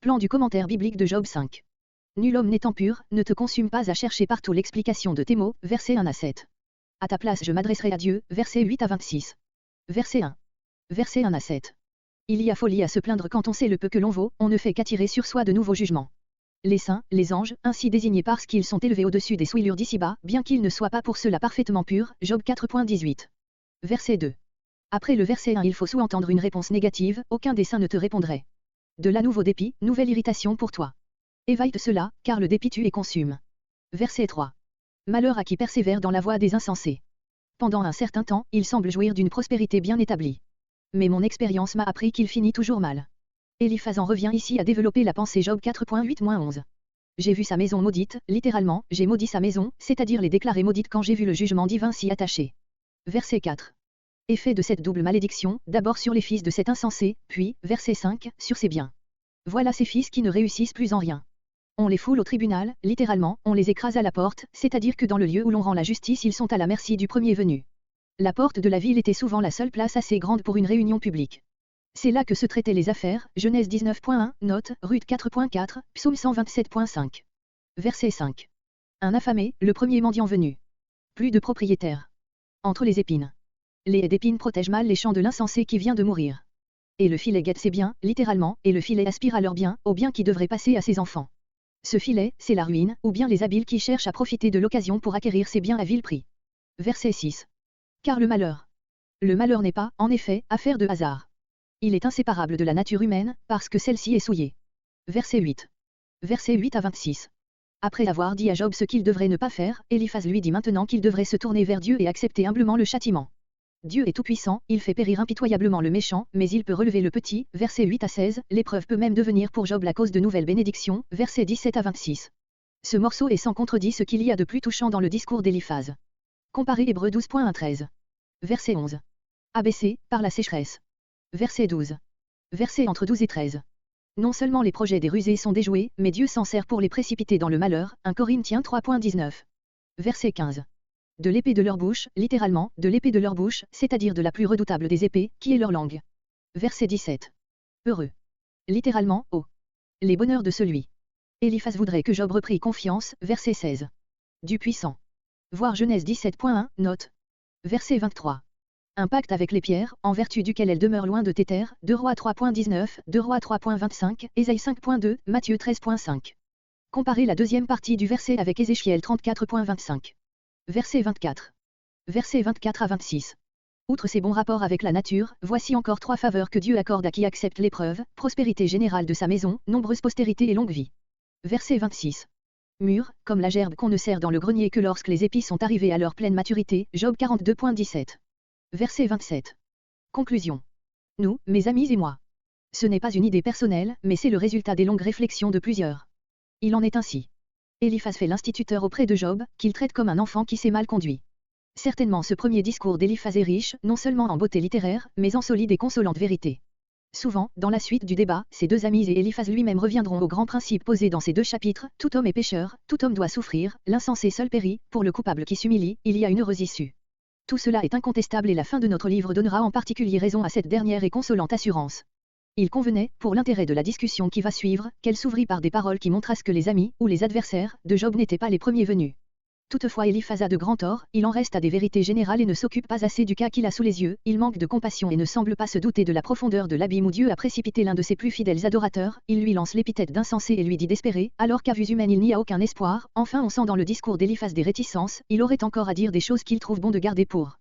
Plan du commentaire biblique de Job 5. Nul homme n'étant pur, ne te consume pas à chercher partout l'explication de tes mots, versets 1 à 7. À ta place je m'adresserai à Dieu, versets 8 à 26. Verset 1. Versets 1 à 7. Il y a folie à se plaindre quand on sait le peu que l'on vaut, on ne fait qu'attirer sur soi de nouveaux jugements. Les saints, les anges, ainsi désignés parce qu'ils sont élevés au-dessus des souillures d'ici-bas, bien qu'ils ne soient pas pour cela parfaitement purs, Job 4.18. Verset 2. Après le verset 1 il faut sous-entendre une réponse négative, aucun des saints ne te répondrait. De là nouveau dépit, nouvelle irritation pour toi. Évite cela, car le dépit tue et consume. Verset 3. Malheur à qui persévère dans la voie des insensés. Pendant un certain temps, il semble jouir d'une prospérité bien établie. Mais mon expérience m'a appris qu'il finit toujours mal. Eliphaz en revient ici à développer la pensée Job 4.8-11. J'ai vu sa maison maudite, littéralement, j'ai maudit sa maison, c'est-à-dire les déclarer maudite quand j'ai vu le jugement divin s'y attacher. Verset 4. Effet de cette double malédiction, d'abord sur les fils de cet insensé, puis, verset 5, sur ses biens. Voilà ces fils qui ne réussissent plus en rien. On les foule au tribunal, littéralement, on les écrase à la porte, c'est-à-dire que dans le lieu où l'on rend la justice ils sont à la merci du premier venu. La porte de la ville était souvent la seule place assez grande pour une réunion publique. C'est là que se traitaient les affaires, Genèse 19.1, note, Ruth 4.4, Psaume 127.5. Verset 5. Un affamé, le premier mendiant venu. Plus de propriétaires. Entre les épines. Les haies d'épines protègent mal les champs de l'insensé qui vient de mourir. Et le filet guette ses biens, littéralement, et le filet aspire à leurs biens, aux biens qui devraient passer à ses enfants. Ce filet, c'est la ruine, ou bien les habiles qui cherchent à profiter de l'occasion pour acquérir ces biens à vil prix. Verset 6. Car le malheur. Le malheur n'est pas, en effet, affaire de hasard. Il est inséparable de la nature humaine, parce que celle-ci est souillée. Verset 8. Verset 8 à 26. Après avoir dit à Job ce qu'il devrait ne pas faire, Eliphaz lui dit maintenant qu'il devrait se tourner vers Dieu et accepter humblement le châtiment. Dieu est tout-puissant, il fait périr impitoyablement le méchant, mais il peut relever le petit, versets 8 à 16, l'épreuve peut même devenir pour Job la cause de nouvelles bénédictions, versets 17 à 26. Ce morceau est sans contredit ce qu'il y a de plus touchant dans le discours d'Eliphaz. Comparez Hébreux 12.13. Verset 11. Abaissé, par la sécheresse. Verset 12. Verset entre 12 et 13. Non seulement les projets des rusés sont déjoués, mais Dieu s'en sert pour les précipiter dans le malheur, 1 Corinthiens 3.19. Verset 15. De l'épée de leur bouche, littéralement, de l'épée de leur bouche, c'est-à-dire de la plus redoutable des épées, qui est leur langue. Verset 17. Heureux. Littéralement, oh. Les bonheurs de celui. Eliphaz voudrait que Job reprît confiance, verset 16. Du puissant. Voir Genèse 17.1, note. Verset 23. Un pacte avec les pierres, en vertu duquel elles demeurent loin de tes terres, 2 Rois 3.19, 2 Rois 3.25, Ésaïe 5.2, Matthieu 13.5. Comparez la deuxième partie du verset avec Ézéchiel 34.25. Verset 24. Verset 24 à 26. Outre ses bons rapports avec la nature, voici encore 3 faveurs que Dieu accorde à qui accepte l'épreuve, prospérité générale de sa maison, nombreuse postérité et longue vie. Verset 26. Mûr, comme la gerbe qu'on ne sert dans le grenier que lorsque les épis sont arrivés à leur pleine maturité, Job 42.17. Verset 27. Conclusion. Nous, mes amis et moi. Ce n'est pas une idée personnelle, mais c'est le résultat des longues réflexions de plusieurs. Il en est ainsi. Eliphaz fait l'instituteur auprès de Job, qu'il traite comme un enfant qui s'est mal conduit. Certainement ce premier discours d'Eliphaz est riche, non seulement en beauté littéraire, mais en solide et consolante vérité. Souvent, dans la suite du débat, ces deux amis et Eliphaz lui-même reviendront aux grands principes posés dans ces deux chapitres, tout homme est pécheur, tout homme doit souffrir, l'insensé seul périt, pour le coupable qui s'humilie, il y a une heureuse issue. Tout cela est incontestable et la fin de notre livre donnera en particulier raison à cette dernière et consolante assurance. Il convenait, pour l'intérêt de la discussion qui va suivre, qu'elle s'ouvrît par des paroles qui montrassent que les amis, ou les adversaires, de Job n'étaient pas les premiers venus. Toutefois Eliphaz a de grands torts, il en reste à des vérités générales et ne s'occupe pas assez du cas qu'il a sous les yeux, il manque de compassion et ne semble pas se douter de la profondeur de l'abîme où Dieu a précipité l'un de ses plus fidèles adorateurs, il lui lance l'épithète d'insensé et lui dit d'espérer, alors qu'à vue humaine il n'y a aucun espoir, enfin on sent dans le discours d'Eliphaz des réticences, il aurait encore à dire des choses qu'il trouve bon de garder pour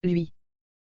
lui.